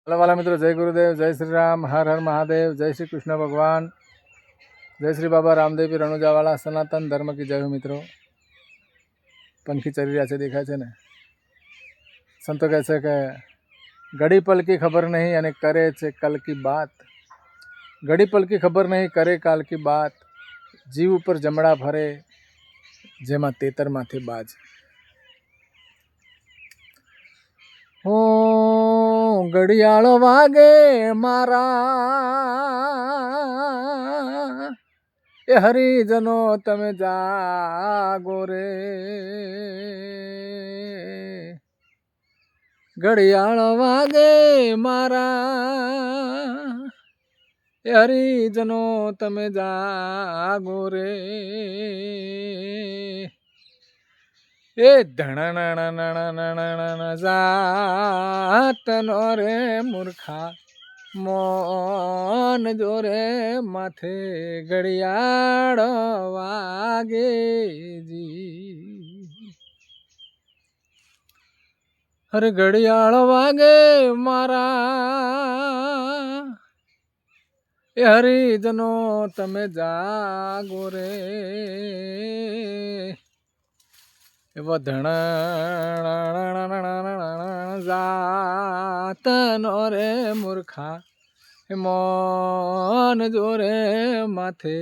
Hello वाला मित्रों, जय गुरुदेव, जय श्री राम, हर हर महादेव, जय श्री कृष्ण भगवान, जय श्री बाबा रामदेव रણુજાવાળા सनातन धर्म की जय हो। मित्रों, पंखी चली रहा है, देखाय छे ने। संतो कहे छे के घड़ी पल की खबर नहीं अने करे छे कल की बात। घड़ी पल की खबर नहीं करे काल की बात, जीव ऊपर जमड़ा फरे जेमा तेतर माथे बाज। हो घड़ियाळो वागे मारा ए हरिजनो तमे जागो रे। घड़ियाळो वागे मारा ए हरिजनो तमे जागो रे। ए धण जातनो रे मूर्खा मोन जोरे माथे घड़ियाळो वागे जी। अरे घड़ियाळो वागे मारा ए हरिजनो तमे जागो रे। एवो धण जातनो रे मूर्खा मोन जोरे माथे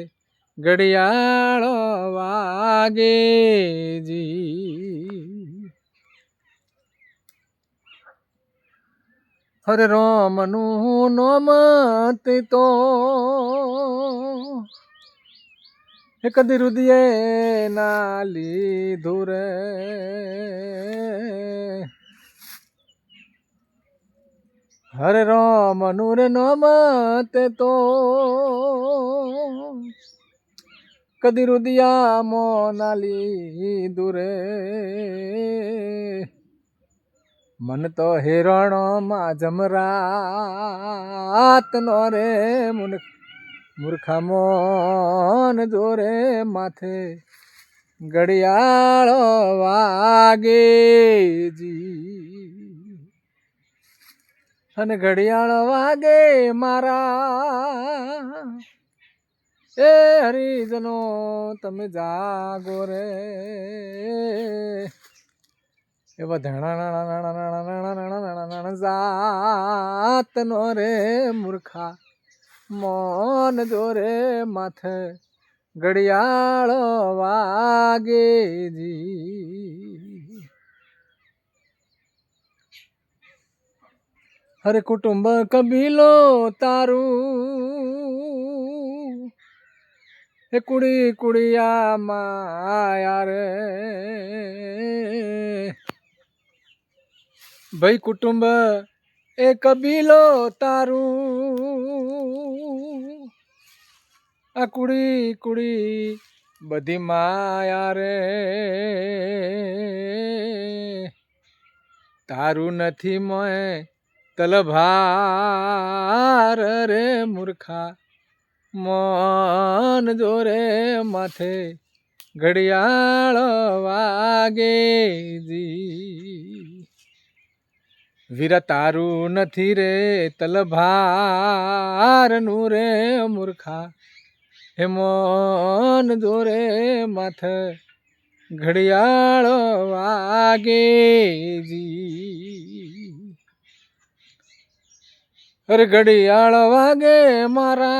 घड़ियाळो वागे जी। हरे राम नु नाम ते तो कदी रुदिये नाली धूर। हरे राम नूर नाम ते तो कदी रुदिया मो नाली दूरे। मन तो हिरणो मा जमरात नो रे मूर्खा मोन जोरे माथे घड़ियाळो वागे जी। अने घड़ियाळो वागे मारा ए हरिजनो तमे जागो रे। एवा धण जातनो रे मूर्खा मोन जोरे माथे घड़ियाळो वागे जी। हरे कुटुंब कबीलो तारू हे कुड़ी कुड़िया माया रे। भाई कुटुंब ए कबीलो तारू आ कुड़ी कुड़ी बधी माया रे। तारू नथी मोए तलभार रे मूर्खा मोन जोरे माथे घड़ियाळो वागे जी। वीरा तारू नथी रे तलभार नु रे मूर्खा हे मोन जोरे माथे घड़ियाळो वागे जी। अरे घड़ियाळो वागे मारा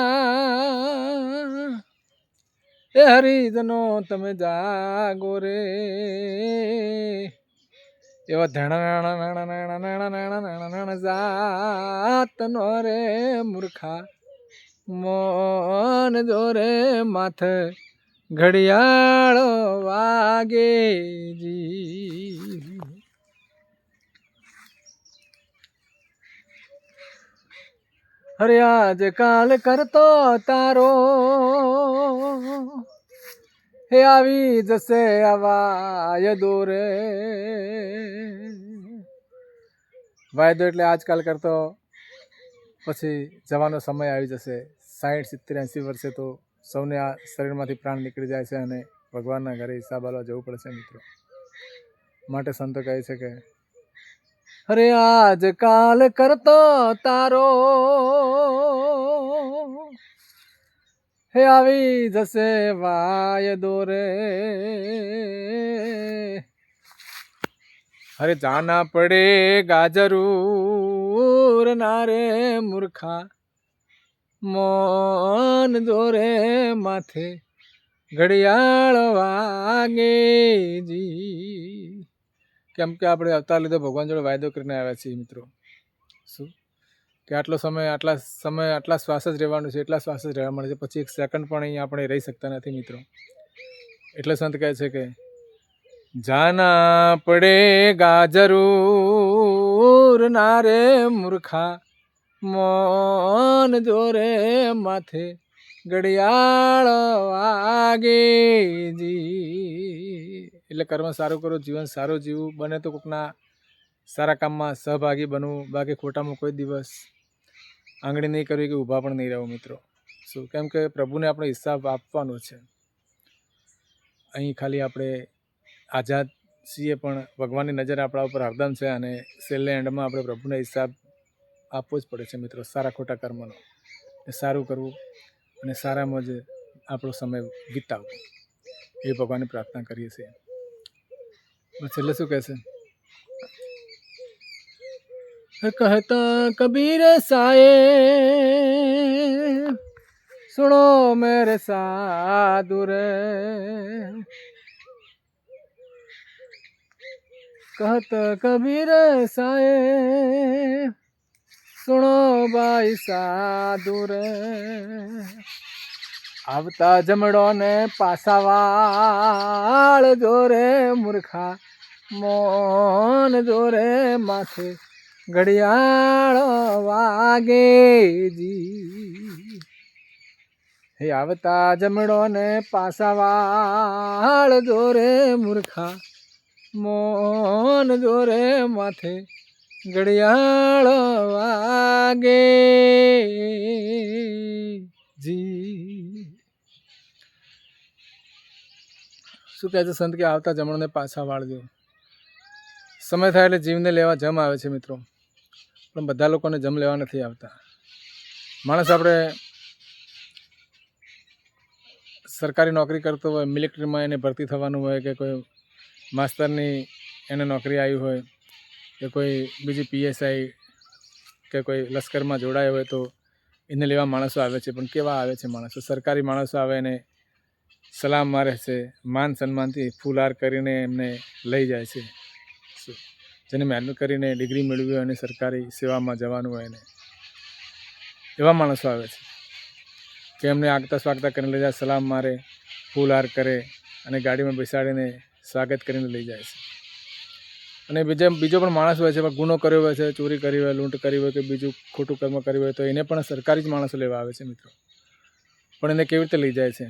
ए हरिजनो तमे जागो रे। एवा धण जातनो रे मूर्खा मोन जोरे माथे घड़ियाळो वागे जी। हरे आज काल करतो तारो हे आवी जसे आवाय दूरे। वायदो એટલે આજકાલ કરતો પછી જવાનો સમય આવી જશે। 60 70 80 વર્ષે તો સૌને આ શરીરમાંથી પ્રાણ નીકળી જાય છે અને ભગવાનના ઘરે હિસાબ આલવા જવું પડશે મિત્રો। માટે સંતો કહે છે કે અરે આજ કાલ કરતો તારો હે આવી જશે વાયદો રે. અરે જાના પડે ગાજરૂર ના રે મૂર્ખા મોન દોરે માથે ઘડિયાળ વાગેજી. કેમ કે આપણે અવતાર લીધો ભગવાન જોડે વાયદો કરીને આવ્યા છીએ મિત્રો. શું કે આટલા સમય આટલા શ્વાસ જ રહેવાનું છે, એટલા શ્વાસ જ રહેવા મળે છે, પછી એક સેકન્ડ પણ અહીંયા આપણે રહી શકતા નથી મિત્રો. એટલે સંત કહે છે કે જાના પડે ગાજરૂર ના રે મૂર્ખા મોન જોરે માથે ઘડિયાળ વાગેજી. એટલે કર્મ સારું કરવું, જીવન સારું જીવવું, બને તો કોઈકના સારા કામમાં સહભાગી બનવું, બાકી ખોટામાં કોઈ દિવસ આંગળી નહીં કરવી કે ઊભા પણ નહીં રહેવું મિત્રો. શું કેમ કે પ્રભુને આપણે હિસાબ આપવાનો છે. અહીં ખાલી આપણે આઝાદ છીએ પણ ભગવાનની નજર આપણા ઉપર હરદમ છે, અને છેલ્લે એન્ડમાં આપણે પ્રભુને હિસાબ આપવો જ પડે છે મિત્રો. સારા ખોટા કર્મનો સારું કરવું અને સારામાં જ આપણો સમય વિતાવવો એ ભગવાનની પ્રાર્થના કરીએ છીએ. છેલ્લે શું કહે છે? कहता कबीर साए सुनो मेरे साधु रे. कहता कबीर साए सुनो भाई साधु रे. આવતા જમડો ને પાસાવાળ જોરે મૂર્ખા મોન જોરે માથે ઘડિયાળ વાગેજી. હે આવતા જમડો ને પાસાવાળ જોરે મૂર્ખા મોન જોરે માથે ઘડિયાળ વાગેજી. શું કહે છે સંત કે આવતા જમણોને પાછા વાળજો. સમય થાય એટલે જીવને લેવા જમ આવે છે મિત્રો, પણ બધા લોકોને જમ લેવા નથી આવતા. માણસ આપણે સરકારી નોકરી કરતો હોય, મિલિટરીમાં એને ભરતી થવાનું હોય, કે કોઈ માસ્તરની એને નોકરી આવી હોય, કે કોઈ બીજી PSI કે કોઈ લશ્કરમાં જોડાયો હોય, તો એને લેવા માણસો આવે છે. પણ કેવા આવે છે માણસો? સરકારી માણસો આવે એને સલામ મારે છે, માન સન્માનથી ફૂલહાર કરીને એમને લઈ જાય છે. જેને મહેનત કરીને ડિગ્રી મેળવી હોય અને સરકારી સેવામાં જવાનું હોય એને એવા માણસો આવે છે કે એમને આગતા સ્વાગતા કરીને લઈ જાય, સલામ મારે, ફૂલહાર કરે અને ગાડીમાં બેસાડીને સ્વાગત કરીને લઈ જાય છે. અને બીજો પણ માણસ હોય છે, ગુનો કર્યો હોય છે, ચોરી કરી હોય, લૂંટ કરી હોય, કે બીજું ખોટું કર્મ કર્યું હોય, તો એને પણ સરકારી જ માણસો લેવા આવે છે મિત્રો. પણ એને કેવી રીતે લઈ જાય છે?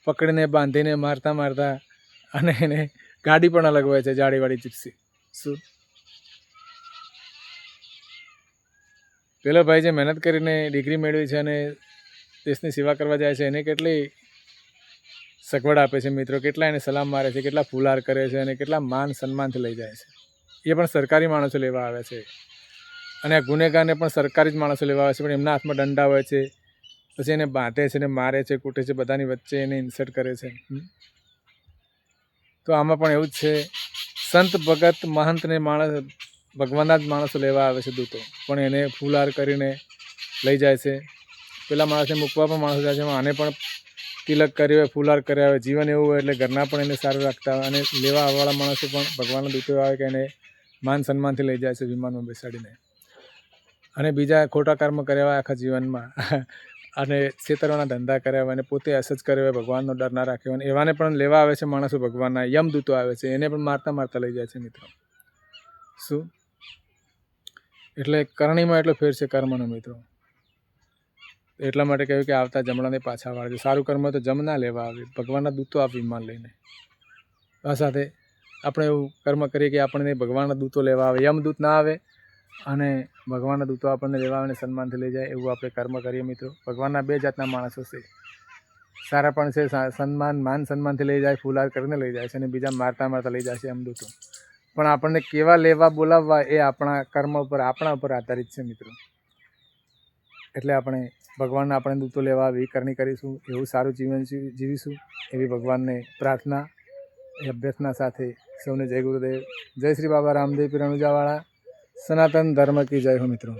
પકડીને બાંધીને મારતા અને એને ગાડી પણ અલગ હોય છે, જાડીવાળી જીપ્સી. શું પેલો ભાઈ જે મહેનત કરીને ડિગ્રી મેળવી છે અને દેશની સેવા કરવા જાય છે, એને કેટલી સગવડ આપે છે મિત્રો, કેટલા એને સલામ મારે છે, કેટલા ફૂલહાર કરે છે અને કેટલા માન સન્માનથી લઈ જાય છે. એ પણ સરકારી માણસો લેવા આવે છે. અને આ ગુનેગારને પણ સરકારી જ માણસો લેવા આવે છે, પણ એમના હાથમાં દંડા હોય છે, પછી એને બાંધે છે, એને મારે છે, કૂટે છે, બધાની વચ્ચે એને ઇન્સલ્ટ કરે છે. તો આમાં પણ એવું જ છે. સંત ભગત મહંતને માણસ ભગવાનના જ માણસો લેવા આવે છે દૂતો, પણ એને ફૂલહાર કરીને લઈ જાય છે. પેલા માણસને મૂકવા પણ માણસો જાય છે, આને પણ તિલક કર્યો હોય, ફૂલહાર કર્યા હોય, જીવન એવું હોય એટલે ઘરના પણ એને સારું રાખતા હોય. અને લેવા આવવાવાળા માણસો પણ ભગવાનના દૂતો આવે કે એને માન સન્માનથી લઈ જાય છે વિમાનમાં બેસાડીને. અને બીજા ખોટા કર્મ કર્યા હોય આખા જીવનમાં, અને છેતરવાના ધંધા કર્યા હોય, અને પોતે અસજ કર્યો હોય, ભગવાનનો ડર ના રાખ્યો હોય, એવાને પણ લેવા આવે છે માણસો. ભગવાનના યમદૂતો આવે છે, એને પણ મારતા લઈ જાય છે મિત્રો. શું એટલે કરણીમાં એટલો ફેર છે કર્મનો મિત્રો. એટલા માટે કહ્યું કે આવતા જમણાને પાછા વાળજો. સારું કર્મ તો જમ ના લેવા આવે, ભગવાનના દૂતો આવે વિમાન લઈને. આ સાથે આપણે એવું કર્મ કરીએ કે આપણને ભગવાનના દૂતો લેવા આવે, યમદૂત ના આવે અને ભગવાનના દૂતો આપણને લેવા આવે અને સન્માનથી લઈ જાય, એવું આપણે કર્મ કરીએ મિત્રો. ભગવાનના બે જાતના માણસો છે, સારા પણ છે, માન સન્માનથી લઈ જાય, ફૂલહાર કરીને લઈ જાય છે, અને બીજા મારતા લઈ જાય છે યમદૂતો. પણ આપણને કેવા લેવા બોલાવવા એ આપણા કર્મ ઉપર આપણા ઉપર આધારિત છે મિત્રો. એટલે આપણે ભગવાનને આપણે દૂતો લેવા એવી કરણી કરીશું, એવું સારું જીવન જીવીશું એવી ભગવાનને પ્રાર્થના એ અભ્યર્થના સાથે સૌને જય ગુરુદેવ. જય શ્રી બાબા રામદેવ પીર રણુજાવાળા. સનાતન ધર્મ કી જય હો મિત્રો.